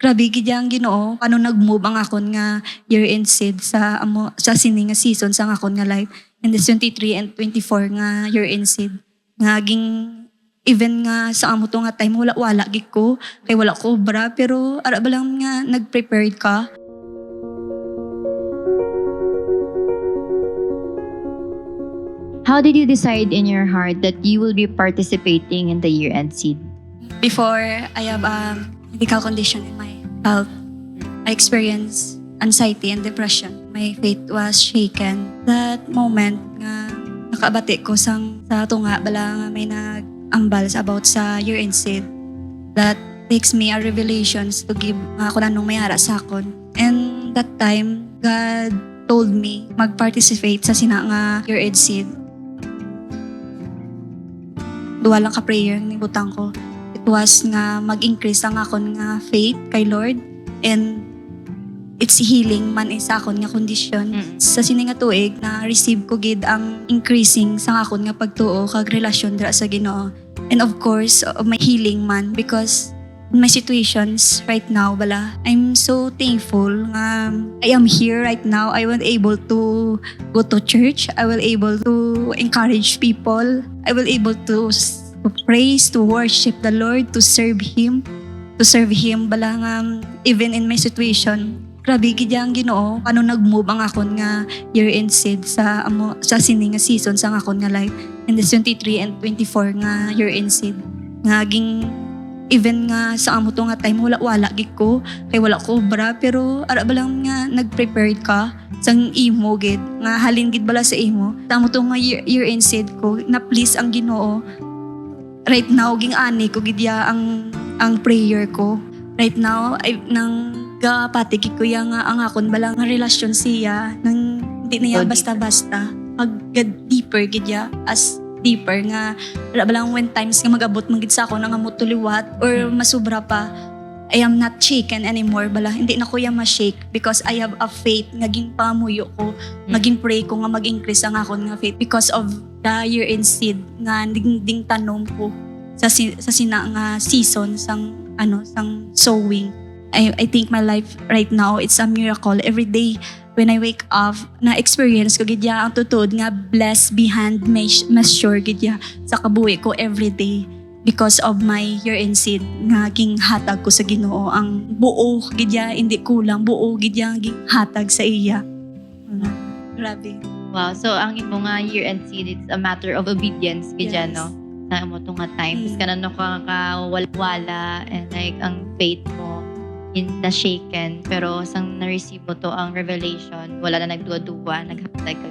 Grabe gid yang Ginoo paano nag-move ang akon nga year-end seed sa sini nga season sa akon nga life in this 23 and 24 nga year-end seed. Nga ging even nga sa amo to nga time wala gid ko kay wala ko obra pero ara ba lang nga nag-prepared ka. How did you decide in your heart that you will be participating in the year-end seed? Before I have a medical condition in my health, I experienced anxiety and depression. My faith was shaken. That moment nga nakabati ko sa tunga bala nga may nag-ambal about sa year-end seed. That takes me a revelations to give kung anong mayara sa akon. And that time, God told me mag-participate sa sina nga year-end seed. Duwa lang ka prayer ni butang ko. It was nga mag-increase ang akon nga faith kay Lord and it's healing man sa akon nga kondisyon. Sa sini nga tuig na receive ko gid ang increasing sa akon nga pagtuo kag relasyon dira sa Ginoo. And of course, my healing man because in my situations right now bala, I'm so thankful nga I am here right now. I was able to go to church. I was able to encourage people. I was able to praise, to worship the Lord, to serve Him. Bala nga even in my situation. Grabe gid yang Ginoo paano nag-move ang akon nga year-end seed sa sini nga season sa akon nga life in this 23 and 24 nga year-end seed. Nga ging even nga sa amo to nga time wala gid ko kay wala ko obra pero ara ba lang nga nag-prepared ka sang imo gid nga halin gid bala sa imo sa amo to nga year-end seed ko na please ang Ginoo right now ging ani ko gid ya ang prayer ko right now ay nang gapati ko ya nga ang akon bala nga relasyon siya nang hindi niya basta-basta pag deeper gid ya as deeper nga wala ba lang when times nga magabot man gid sa ako nang amutuliwat or masubra pa I am not shaken anymore bala hindi na ko ya ma-shake because I have a faith nga ging pamuyo ko maging pray ko nga mag-increase ang akon nga faith because of the year-end seed nga ding tanom ko sa sina nga season sang sowing. I think my life right now it's a miracle every day. When I wake up, na-experience ko gidya ang tutod nga blessed behind measure gidya sa kabuhi ko every day because of my year-end seed nga ging hatag ko sa Ginoo ang buo gidya hindi kulang buo gidya ging hatag sa iya. Grabe. Wow, so ang imo nga year-end seed it's a matter of obedience gidya Yes. no. Sa imo to nga time kasi kanano ka wala and like ang faith mo in na shaken pero sang na-receive mo to ang revelation wala na nagduwa-duwa naghatag ka.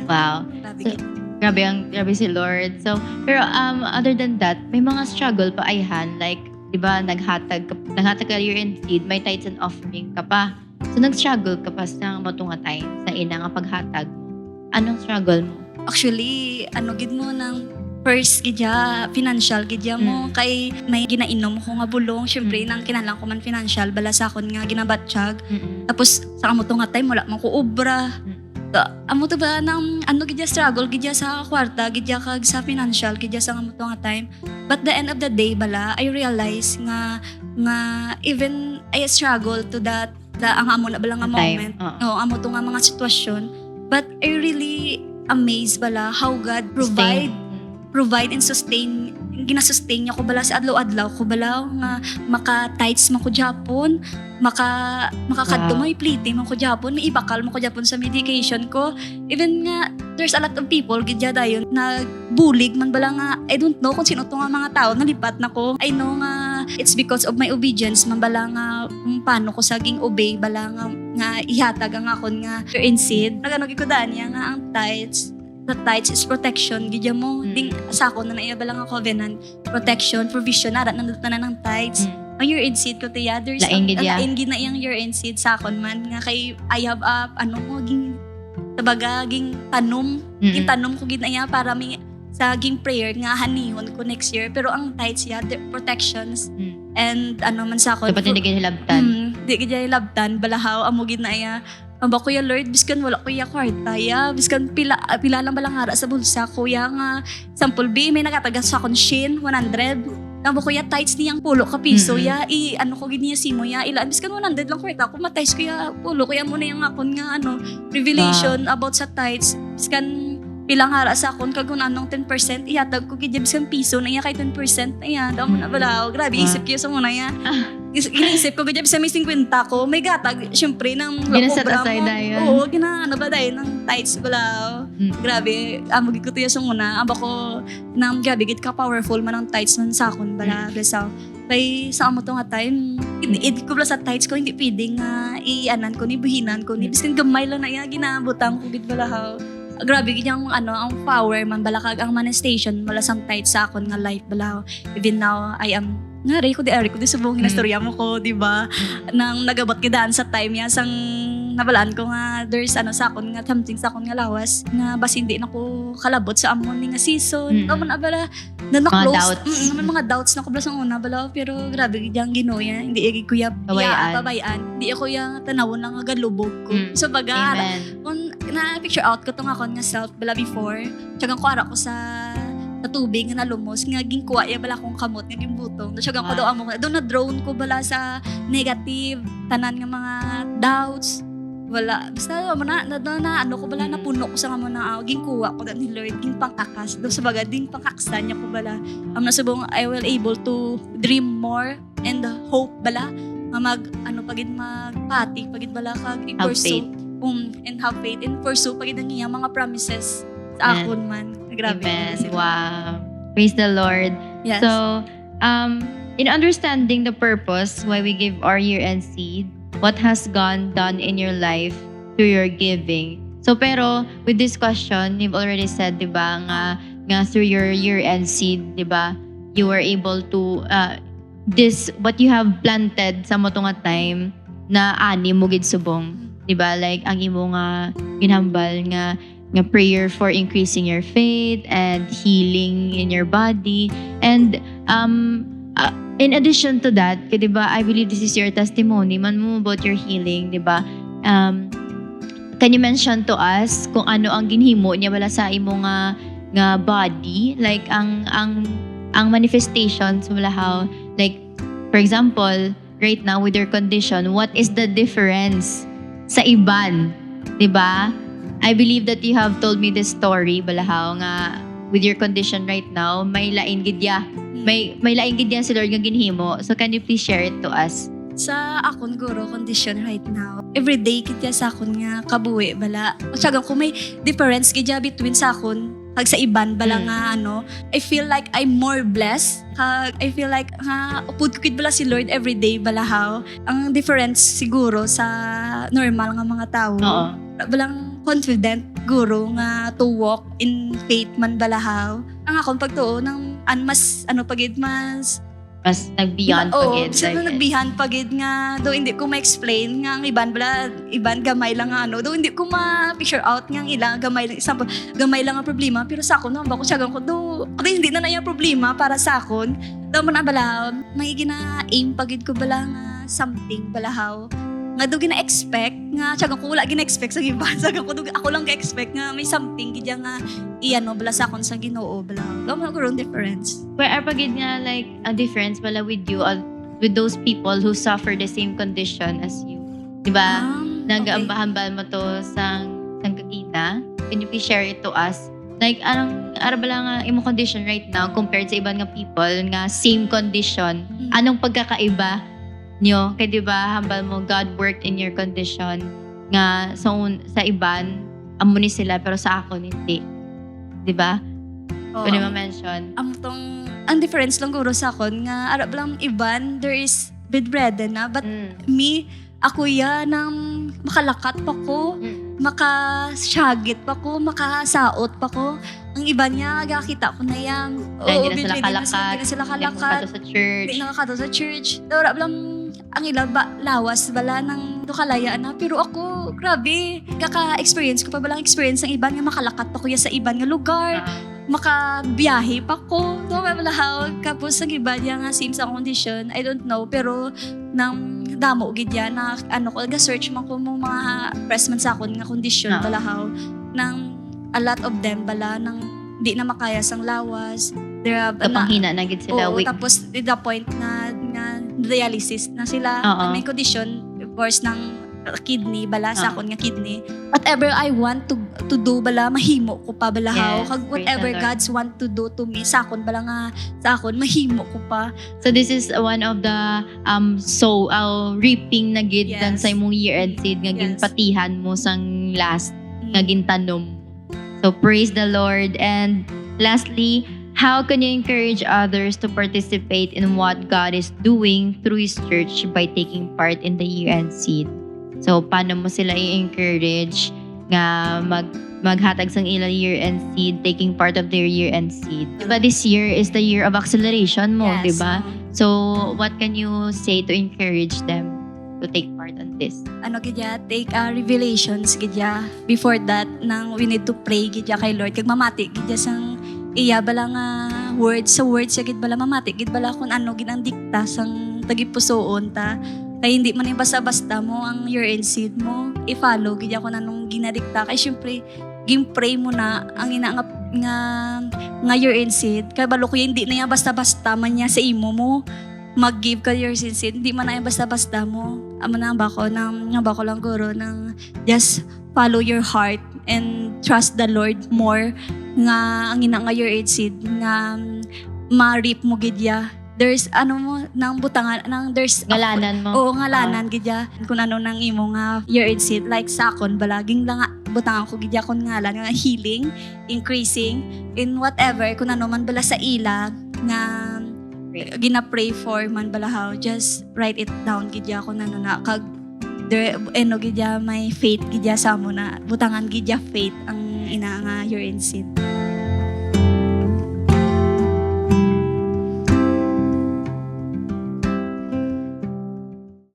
Wow. Grabe. So, grabe si Lord. So pero other than that may mga struggle pa ayhan like di ba naghatag ka year-end seed may tithes and offering ka pa. So nag-struggle ka pa sa mo to nga time sa ina nga paghatag. Anong struggle mo? Actually, gid mo ng first gidya financial gidya mo kay may ginainom ko nga bulong syempre nang kinahanglan ko man financial bala sa akon nga ginabatsyag tapos sa amo to nga time wala man ko obra amo to ba nang gidya struggle gidya sa kwarta gidya kag sa financial gidya sa amo to nga time but the end of the day bala I realize nga even I struggle to that ang amo na bala nga moment no amo to nga mga sitwasyon but I really amazed bala how God provide and sustain ginasustain niya ko bala sa adlaw-adlaw ko bala nga maka-tights man ko Japon makakadto may plite man ko Japon may ibakal man ko Japon sa medication ko even nga there's a lot of people gidya dayon nagbulig man bala nga I don't know kung sino to nga mga tao nalipat na ko I know nga it's because of my obedience man bala nga paano ko saging obey bala nga ihatag ang akon nga year-end seed nagano gid ko daan niya nga ang tithes. The tithes is protection gidya mo ding sa ako na naiyaba lang ang covenant protection provision na ng tithes ang year-end seed ko tiya there's lain gid na iyang year-end seed sa akon man nga kay I have ging tabaga ging tanom ko gid na iya para may sa ging prayer nga hanihon ko next year pero ang tithes ya the protections and man sa akon dapat hindi gid hilabtan di gid hilabtan balahaw amo gid na iya aba kuya Lord, biskan wala kuya kwarta ya, biskan pila lang balang hara sa bulsa kuya nga, sample B, may nakatagas sa akong shin, 100, Tamo ko ya tights niyang pulo ka piso Mm-mm. ya ano ko giniya simo ya ila biskan 100 lang kwarta ko matights ko ya pulo ko ya mo na yung akon nga revelation about sa tights biskan pilang hara sa akon kag kun anong 10% ihatag ko gid biskan piso na iya kay 10% na iya daw mo na bala grabe isip ko sa muna ya Iniisip ko gid sa may 50 ko may gatag syempre nang Ginaset aside dayon. oo gina ba dayon ng tights bala grabe amo gid ko tuya sa muna aba ko nang grabe gid ka powerful man ang tights man sa akon bala besaw kay sa amo to nga time hindi ko bala sa tights ko hindi pwedeng ianan ko ni buhinan ko ni biskan gamay lang na iya ginabutang ko gid bala how grabe gid ang ang power man bala kag ang manifestation wala sang tights sa akon nga life bala even now I am nga rin ko di subong hinastorya mo ko di ba nang nagabot gidaan sa time ya sang nabalaan ko nga there's sa akon nga something sa akon nga lawas nga bas hindi na ko kalabot sa amon ni nga season man abala na close doubts. mga doubts na ko bala sa una bala pero grabe gid ang Ginoo ya hindi igi kuya pabayaan di ako ya tanawon lang nga galubog ko so baga Amen. kung na-picture out ko tong akon nga self bala before tsagang ko ara ko sa tubig nga nalumos nga ginkuha ya bala kong kamot nga gimbutong tsagang ko daw amo do na drone ko bala sa negative tanan nga mga doubts wala basta mo na ano ko bala napuno ko sa nga mo na ginkuha ko ni Lord ging pangkakas do sa baga ding pangkaksan niya ko bala am nasubong I will able to dream more and hope bala nga mag pagid magpati pagid bala kag Have i-pursue and have faith and pursue pagid ang iyang mga promises sa akon man grabe Amen. Wow. Praise the Lord. yes So, in understanding the purpose why we give our year-end seed, what has done in your life through your giving? So, pero with this question, you've already said, di ba, nga through your year-end seed, di ba, you were able to, what you have planted sa mo nga time, na ani mo gid subong. Di ba? Like, ang imo nga ginhambal nga prayer for increasing your faith and healing in your body. And in addition to that, di ba, I believe this is your testimony man mo about your healing, di ba? Can you mention to us kung ano ang ginhimo niya wala sa imo nga body, like ang manifestations wala how, like for example, right now with your condition, what is the difference sa iban, di ba? I believe that you have told me this story balahaw nga with your condition right now may lain gid ya. May lain gid ya si Lord nga ginhimo. So can you please share it to us? sa akon guro condition right now everyday kitya sa akon nga kabuhi bala tsagang ko may difference gidya between sa akon kag sa iban bala nga I feel like I'm more blessed kag I feel like upod ko kid bala si Lord everyday bala how ang difference siguro sa normal nga mga tao Oo. balang confident guro nga to walk in faith man balahaw ang akong pagtuo ng mas pagid mas nag-beyond pagid. Sa nagbihan pagid nga do hindi ko ma-explain nga ang iban gamay lang nga do hindi ko ma-picture out nga ang ilang gamay lang example gamay lang ang problema pero sa ako ba ko siyagang ko do hindi na yung problema para sa akon daw man bala may gina-aim pagid ko bala nga something balahaw nga do gina-expect nga siyagang ko wala gina-expect sa iban sagang ko do ako lang ka-expect nga may something gidya nga bala sa akon sa Ginoo bala daw man ko difference. Where are pagid nga like a difference bala with you with those people who suffer the same condition as you. Diba? Nag-ambahambal mo to sang kagina. Can you please share it to us? Like, ara bala nga imong condition right now compared sa iban nga people nga same condition. Anong pagkakaiba nyo? Kaya diba, hambal mo, God worked in your condition nga sa iban, amo ni sila pero sa ako hindi. Diba? Pwede mo mention. Ang difference lang guro sa akon nga ara lang iban there is bedridden na but me ako nang makalakat pa ko makasyagit pa ko makasaot pa ko ang iba niya gakita ko na yan Hindi na sila kalakat hindi nakakato sa church ara lang ang ilang lawas bala ng kalayaan na pero ako grabe kaka-experience ko pa balang experience ng iban nga makalakat pa ko sa iban nga lugar makabiyahe pa ko so malahaw kapos ang iba niya nga same sa condition I don't know pero nang damo gid yan na ko ga-search man ko mga press man sa akon nga condition balahaw nang a lot of them bala nang di na makaya sang lawas Kapanghina na gid sila. Oo, Weak. tapos to the point na dialysis na sila. Oo. May condition, of course, ng kidney, bala sa Oo. akon nga kidney. Whatever I want to do, bala, mahimo ko pa, bala how. Yes, Kag praise whatever the Lord. God's want to do to me, sa akon, bala nga, sa akon, mahimo ko pa. So this is one of the reaping na gid Yes. dan sa imong year-end seed nga Yes. ginpatihan mo sang last nga gintanom. So praise the Lord. And lastly, how can you encourage others to participate in what God is doing through His church by taking part in the year-end seed? So paano mo sila i-encourage nga maghatag sang ilang year-end seed, taking part of their year-end seed? Diba this year is the year of acceleration mo, Yes. diba? So what can you say to encourage them to take part on this? Ano gidya, take revelations gidya. Before that, nang we need to pray gidya kay Lord. Kag mamati gidya sang iya bala nga words sa words sa gid bala mamati gid bala kung ano ginang dikta sang tagipusoon ta. Kaya hindi man yung basta-basta mo ang year-end seed mo. I-follow gidya kung anong ginadikta. Kaya syempre, pray mo na ang ina nga year-end seed. Kaya balo ko hindi na yan basta-basta man niya sa imo mo. Mag-give ka year-end seed. Hindi man na yan basta-basta mo. Amo na bako lang guro ng just follow your heart and trust the Lord more nga ang ina nga year-end seed nga ma-reap mo gidya. There's nang butangan nang there's Ngalanan mo. Oo, ngalanan gidya. Kung ano nang imo nga year-end seed like sakon balaging lang butangan ko gidya kon ngalan nga healing, increasing in whatever kung ano man bala sa ila nga gina-pray for man bala how, just write it down gidya kung ano na kag gidya may faith gidya sa mo na butangan gidya faith ang ina nga year-end seed.